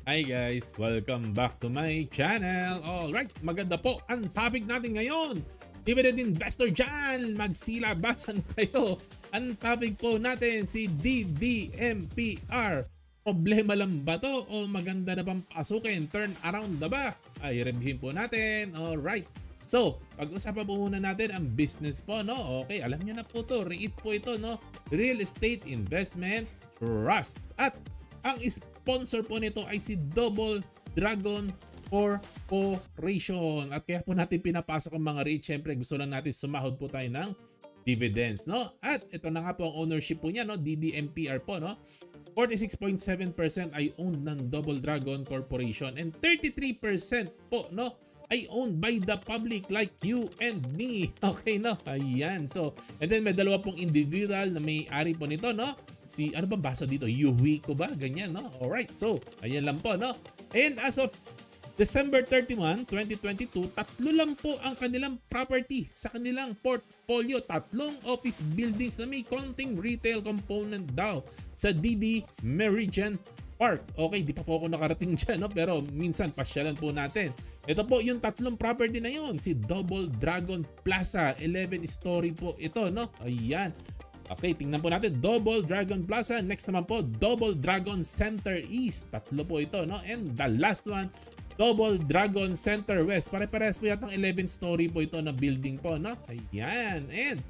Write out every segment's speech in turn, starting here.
Hi guys! Welcome back to my channel! Alright, maganda po ang topic natin ngayon. Dividend investor dyan, magsilabasan kayo. Ang topic po natin si DDMPR. Problema lang ba to o maganda na bang pasukin? Turn around na ba? Ay, reviewin po natin. Alright. So, pag-usapan po muna natin ang business po, no? Okay, alam niyo na po to. REIT po ito, no? Real Estate Investment Trust. At ang sponsor po nito ay si Double Dragon Corporation. At kaya po natin pinapasok ang mga REIT. Siyempre gusto lang natin sumahod po tayo ng dividends, no? At ito na nga po ang ownership po niya, no? DDMPR po, no? 46.7% ay owned ng Double Dragon Corporation and 33% po, no, ay owned by the public like you and me. Okay, no? Ayan. So, and then may dalawa pong individual na may-ari po nito, no? Si, ano bang basa dito? Yuhui ko ba? Ganyan, no? Alright. So, ayan lang po, no? And as of December 31, 2022, tatlo lang po ang kanilang property sa kanilang portfolio. Tatlong office buildings na may konting retail component daw sa DD Meridian Park. Okay, di pa po ako nakarating dyan, no? Pero minsan pasyalan po natin. Ito po yung tatlong property na yon, si Double Dragon Plaza. 11-story po ito, no? Ayan. Okay, tingnan po natin. Double Dragon Plaza. Next naman po, Double Dragon Center East. Tatlo po ito, no? And the last one, Double Dragon Center West. Pare-parehas po yatang 11-story po ito na building po, no? Ayan. And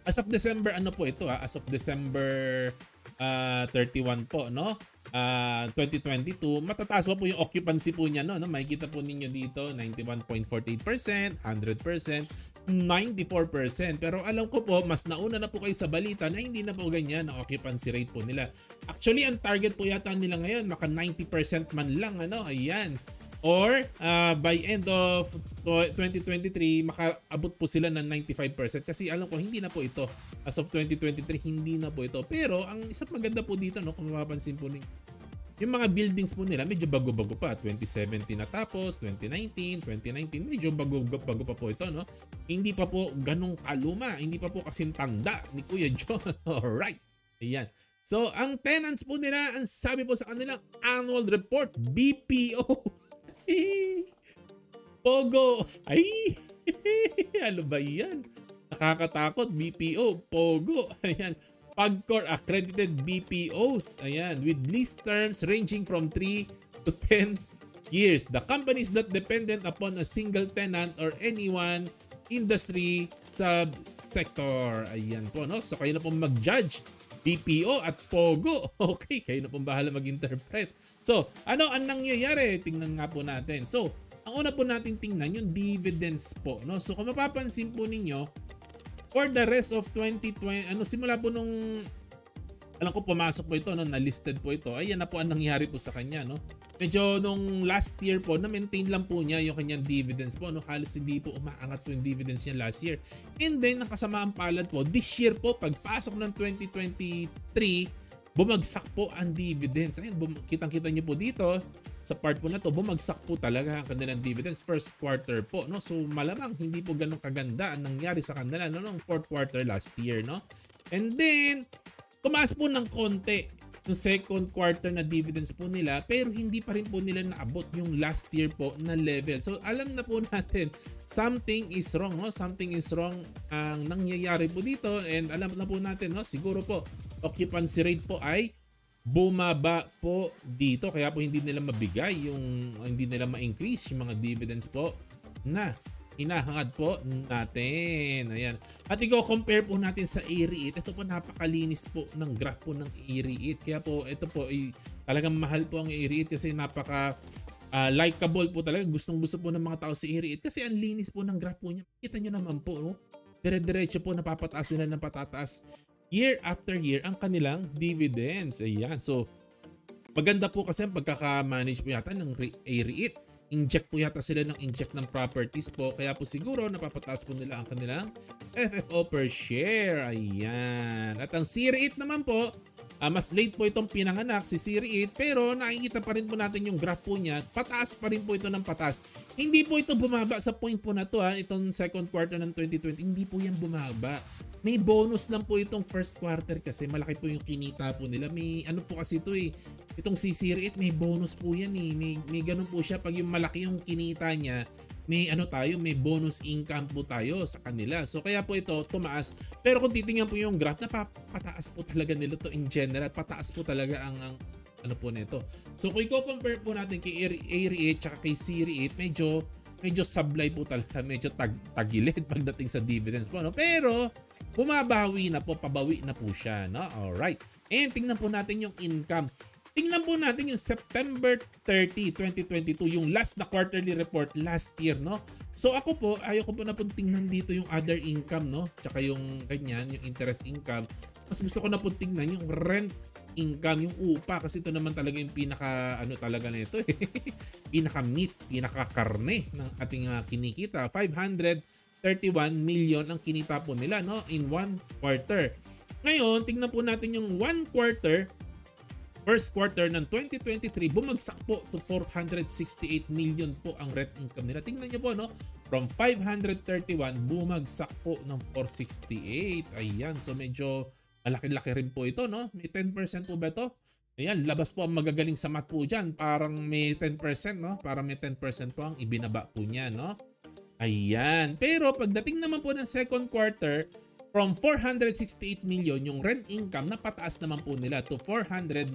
as of December, ano po ito ha? As of December 31 po, no? 2022, matataas pa po yung occupancy po niya, no? Makikita po ninyo dito, 91.48%, 100%, 94%. Pero alam ko po, mas nauna na po kayo sa balita na hindi na po ganyan ang occupancy rate po nila. Actually, ang target po yata nila ngayon, maka 90% man lang, ano? Ayan. Or by end of 2023, makaabot po sila ng 95% kasi alam ko hindi na po ito. As of 2023, hindi na po ito. Pero ang isang maganda po dito, no, kung mapapansin po ninyo, yung mga buildings po nila medyo bago-bago pa. 2017 natapos, 2019, 2019, medyo bago-bago pa po ito, no? Hindi pa po ganong kaluma, hindi pa po kasing tanda ni Kuya John. Alright, ayan. So, ang tenants po nila, ang sabi po sa kanilang annual report, BPO. Pogo! Ay! Ano ba yan? Nakakatakot, BPO, Pogo. Ayan. Pagcor accredited BPOs. Ayan. With lease terms ranging from 3 to 10 years. The company is not dependent upon a single tenant or any one industry subsector. Ayan po, no? So kayo na pong mag-judge. BPO at Pogo. Okay, kayo na pong bahala mag-interpret. So, ano ang nangyayari? Tingnan nga po natin. So, ang una po natin tingnan yung dividends po, no? So, kung mapapansin po ninyo, for the rest of 2020, simula po nung, alam ko pumasok po ito, no, na-listed po ito, ayan na po ang nangyari po sa kanya, no? Medyo nung last year po, na-maintain lang po niya yung kanyang dividends po, no? Halos hindi po umaangat po yung dividends niya last year. And then, ang kasamaan palad po, this year po, pagpasok ng 2023, bumagsak po ang dividends. Ayun, kitang-kita niyo po dito sa part po na to, bumagsak po talaga ang kanilang dividends first quarter po, no? So malamang hindi po ganun kaganda ang nangyari sa kanila, no, noong fourth quarter last year, no? And then tumaas po ng konti yung second quarter na dividends po nila, pero hindi pa rin po nila naabot yung last year po na level. So alam na po natin, something is wrong, no? Something is wrong ang nangyayari po dito, and alam na po natin, no? Siguro po occupancy rate po ay bumaba po dito, kaya po hindi nila mabigay yung, hindi nila ma-increase yung mga dividends po na hinahangad po natin. Ayan. At i-compare po natin sa A-REIT. Ito po napakalinis po ng graph po ng A-REIT. Kaya po ito po ay talagang mahal po ang A-REIT kasi napaka likable po talaga. Gustong-gusto po ng mga tao si A-REIT kasi ang linis po ng graph po niya. Kita nyo naman po, no? Dire-diretso po napapataas nila ng patataas year after year ang kanilang dividends. Ayan. So, maganda po kasi ang pagkaka-manage po yata ng A-REIT. Inject po yata sila ng inject ng properties po. Kaya po siguro napapataas po nila ang kanilang FFO per share. Ayan. At ang C-REIT naman po, mas late po itong pinanganak si C-REIT, pero nakikita pa rin po natin yung graph po niya. Pataas pa rin po ito ng pataas. Hindi po ito bumaba sa point po na to, itong second quarter ng 2020. Hindi po yan bumaba. May bonus lang po itong first quarter kasi malaki po yung kinita po nila. May ano po kasi ito itong si Siri 8 may bonus po yan eh. May ganun po siya pag yung malaki yung kinita niya, may ano tayo, may bonus income po tayo sa kanila. So kaya po ito tumaas. Pero kung titingnan po yung graph, pataas po talaga nila to in general. Pataas po talaga ang ano po nito. So kung i-compare po natin kay Airy 8 at kay Siri 8, medyo sablay po talaga, medyo tagilid pagdating sa dividends po, no? Pero bumabawi na po, pabawi na po siya, no? Alright. And tingnan po natin yung income. Tingnan po natin yung September 30, 2022, yung last na quarterly report last year, no? So ako po, ayaw ko po na po tingnan dito yung other income, no? Tsaka yung ganyan, yung interest income. Mas gusto ko na po tingnan yung rent income, yung upa, kasi ito naman talaga yung pinaka ano talaga na ito eh. Pinaka meat, pinaka karne ng ating kinikita. 531 million ang kinita po nila, no, in one quarter. Ngayon, tingnan po natin yung one quarter. First quarter ng 2023, bumagsak po to 468 million po ang rent income nila. Tingnan niyo po, no? From 531, bumagsak po ng 468. Ayan, so medyo malaki-laki rin po ito, no? May 10% po ba ito? Ayan, labas po ang magagaling sa math po dyan. Parang may 10%, no? Parang may 10% po ang ibinaba po niya, no? Ayan. Pero pagdating naman po ng second quarter, from 468 million, yung rent income, napataas naman po nila to 497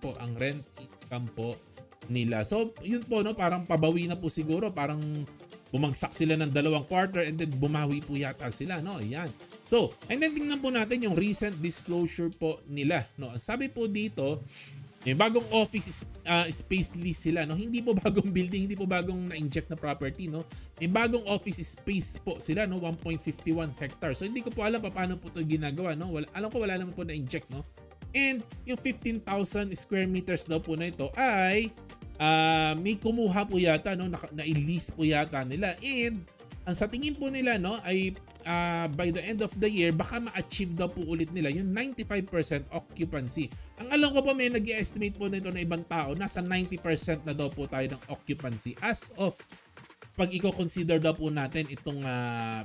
po ang rent income po nila. So, yun po, no? Parang pabawi na po siguro. Parang bumagsak sila ng dalawang quarter and then bumawi po yata sila, no? Ayan. So, and then tingnan po natin yung recent disclosure po nila, no? Sabi po dito, may bagong office space lease sila, no? Hindi po bagong building, hindi po bagong na-inject na property, no? May bagong office space po sila, no? 1.51 hectares. So hindi ko po alam paano po ito ginagawa, no? Alam ko wala naman po na-inject, no? And yung 15,000 square meters daw po na ito ay may kumuha po yata, no? Na-lease po yata nila. And ang sa tingin po nila, no, ay by the end of the year, baka ma-achieve daw po ulit nila yung 95% occupancy. Ang alam ko po, may nag-estimate po nito na ibang tao, nasa 90% na daw po tayo ng occupancy as of pag i-consider daw po natin itong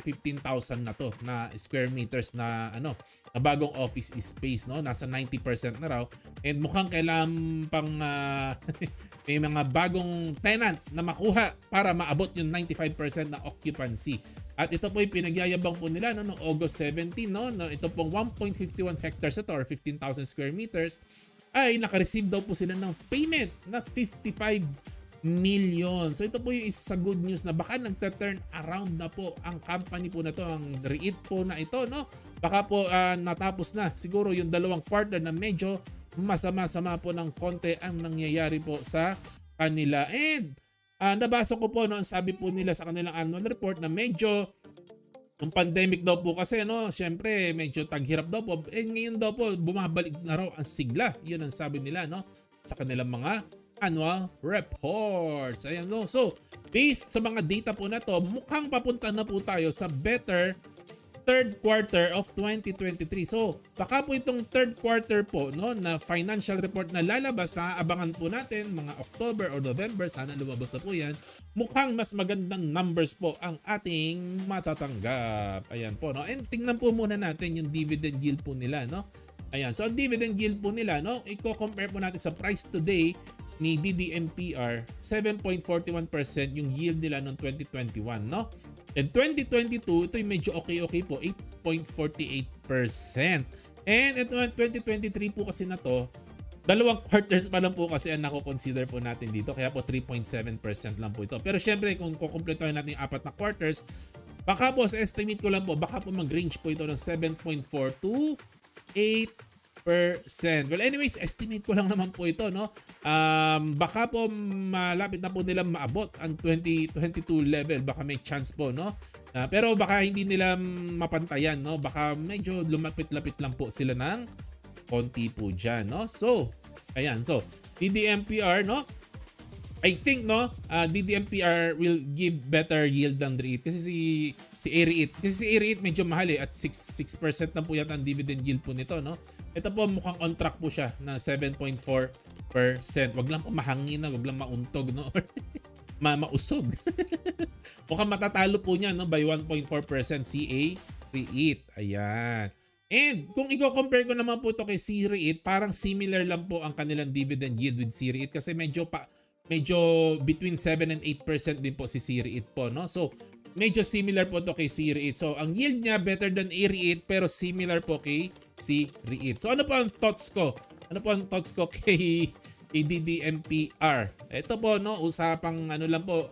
15,000 na to na square meters na ano na bagong office space, no, nasa 90% na raw, and mukhang kailangan pang may mga bagong tenant na makuha para maabot yung 95% na occupancy. At ito po yung pinagyayabang po nila, no, noong August 17, no, ito pong 1.51 hectares ito or 15,000 square meters ay naka-receive daw po sila ng payment na 55 million. So ito po yung isa good news na baka nagta-turn around na po ang company po na to, ang REIT po na ito, no? Baka po natapos na siguro yung dalawang quarter na medyo masama-sama po ng konti ang nangyayari po sa kanila. And nabasa ko po, no, ang sabi po nila sa kanilang annual report na medyo yung pandemic daw po kasi, no, syempre medyo taghirap daw po. Eh ngayon daw po bumabalik na raw ang sigla. Yun ang sabi nila, no, sa kanilang mga annual reports. Ayan, no. So, based sa mga data po na to, mukhang papunta na po tayo sa better third quarter of 2023. So, baka po itong third quarter po, no, na financial report na lalabas, na aabangan po natin mga October or November, sana lumabas na po yan. Mukhang mas magandang numbers po ang ating matatanggap. Ayan po, no. And tingnan po muna natin yung dividend yield po nila, no. Ayan, so ang dividend yield po nila, no, i-compare po natin sa price today ni DDMPR, 7.41% yung yield nila noong 2021, no? And 2022, ito yung medyo okay po, 8.48%. And ito 2023 po kasi na to, dalawang quarters pa lang po kasi ang nako-consider po natin dito, kaya po 3.7% lang po ito. Pero syempre kung kukumpletuhin natin yung 4 na quarters, baka po sa estimate ko lang po, baka po mag-range po ito ng 7.4 to 8%. Well, anyways, estimate ko lang naman po ito, no? Baka po malapit na po nilang maabot ang 2022 level. Baka may chance po, no? Pero baka hindi nila mapantayan, no? Baka medyo lumapit-lapit lang po sila ng konti po dyan, no? So, ayan. So, DDMPR, no? I think, no, DDMPR will give better yield than REIT kasi si REIT. Kasi si REIT medyo mahal at 6% na po yata ang dividend yield po nito, no. Ito po mukhang on track po siya na 7.4%. Wag lang po mahangin na, wag lang mauntog, no. Mausog. Mukhang matatalo po niya, no, by 1.4% CA REIT. Ayan. And kung i-compare ko naman po ito kay Siri 8, parang similar lang po ang kanilang dividend yield with Siri 8 kasi medyo between 7 and 8% din po si Siri 8 po, no? So, medyo similar po ito kay Siri 8. So, ang yield niya better than Siri 8 pero similar po kay Siri 8. So, ano po ang thoughts ko? Ano po ang thoughts ko kay DDMPR? Ito po, no, usapang ano lang po,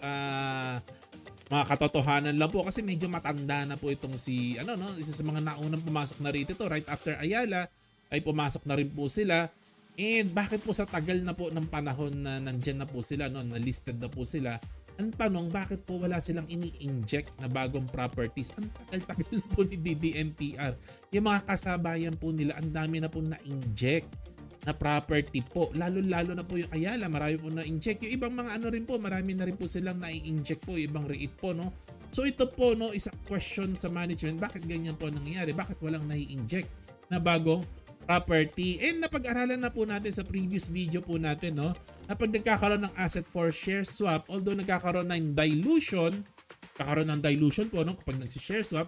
mga katotohanan lang po kasi medyo matanda na po itong si ano no, isa sa mga naunang pumasok na rito to right after Ayala ay pumasok na rin po sila. And bakit po sa tagal na po ng panahon na nandyan na po sila no, na listed na po sila, ang tanong bakit po wala silang ini-inject na bagong properties? Ang tagal-tagal po ni DDMPR. Yung mga kasabayan po nila, ang dami na po na-inject na property po. Lalo-lalo na po yung Ayala, marami po na-inject. Yung ibang mga ano rin po, marami na rin po silang na-inject po, yung ibang REIT po, no? So ito po, no, isang question sa management, bakit ganyan po nangyayari? Bakit walang na-inject na bagong property? And napag-aralan na po natin sa previous video po natin, no? Na pag nagkakaroon ng asset for share swap, although nagkakaroon ng dilution, po, no? Kapag nagsi-share swap,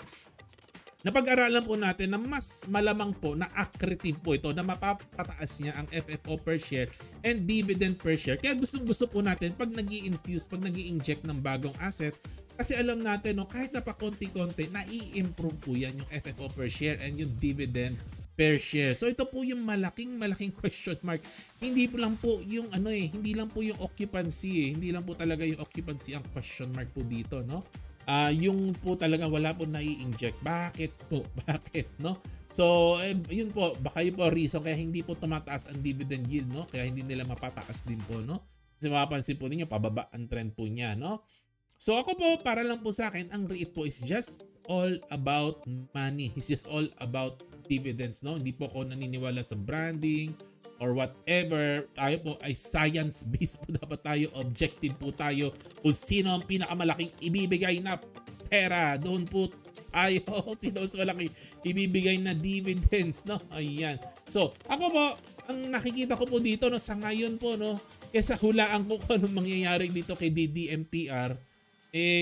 napag-aralan po natin na mas malamang po na accretive po ito, na mapapataas niya ang FFO per share and dividend per share. Kaya gusto po natin pag nag-i-infuse, pag nag-i-inject ng bagong asset, kasi alam natin no, kahit na pa konti-konti, nai-improve po yan yung FFO per share and yung dividend per share. So ito po yung malaking question mark. Hindi po lang po yung hindi lang po yung occupancy hindi lang po talaga yung occupancy ang question mark po dito, no? Yung po talaga wala po nai-inject. Bakit po? Bakit, no? So, yun po, baka yun po reason kaya hindi po tumataas ang dividend yield, no? Kaya hindi nila mapataas din po, no? Kasi mapapansin po ninyo, pababa ang trend po niya, no? So, ako po, para lang po sa akin, ang REIT po is just all about money. It's just all about dividends, no? Hindi po ako naniniwala sa branding or whatever. Tayo po ay science-based po, dapat tayo, objective po tayo. Kung sino ang pinakamalaking ibibigay na pera, doon po tayo. Sino mas malaking ibibigay na dividends, no? Ayan. So, ako po, ang nakikita ko po dito, no, sa ngayon po, no, kesa hulaan ko kung anong mangyayari dito kay DDMPR,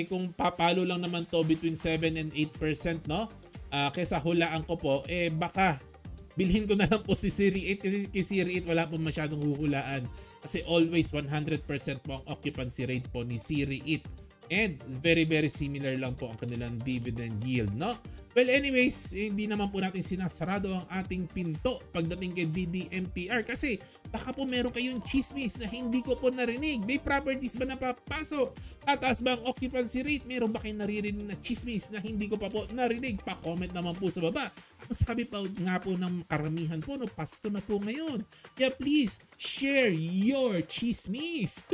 kung papalo lang naman to between 7 and 8%, no? Kesa hulaan ko po, baka bilhin ko na lang po si Siri 8 kasi kay Siri 8 wala po masyadong huhulaan kasi always 100% po ang occupancy rate po ni Siri 8 and very similar lang po ang kanilang dividend yield, no? Well anyways, hindi naman po natin sinasarado ang ating pinto pagdating kay DDMPR kasi baka po meron kayong chismis na hindi ko po narinig. May properties ba na papasok? Tataas ba ang occupancy rate? Meron ba kayong naririnig na chismis na hindi ko pa po narinig? Pa-comment naman po sa baba. Ang sabi pa nga po ng karamihan po, no, Pasko na po ngayon. Kaya please, share your chismis.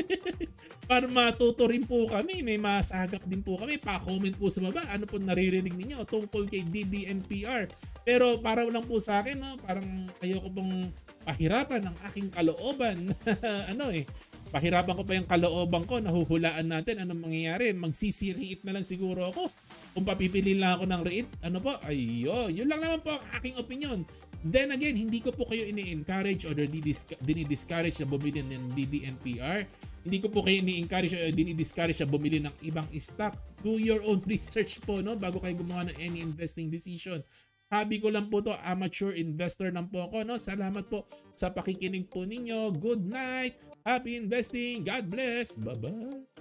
Para matuto rin po kami, may masagap din po kami. Pa-comment po sa baba, ano po naririnig ninyo tungkol kay DDMPR. Pero para lang po sa akin, no, parang ayoko pong pahirapan ang aking kalooban. Pahirapan ko pa yung kalooban ko, nahuhulaan natin anong mangyayari. Magsisiriit na lang siguro ako. Kung papipili lang ako ng REIT, yun lang naman po ang aking opinion. Then again, hindi ko po kayo ini-encourage or dinidiscourage na bumili ng DDMPR. Hindi ko po kayo ini-encourage o dinidiscourage na bumili ng ibang stock. Do your own research po, no, bago kayo gumawa ng any investing decision. Hobby ko lang po to, amateur investor lang po ako, no? Salamat po sa pakikinig po ninyo. Good night. Happy investing. God bless. Bye-bye.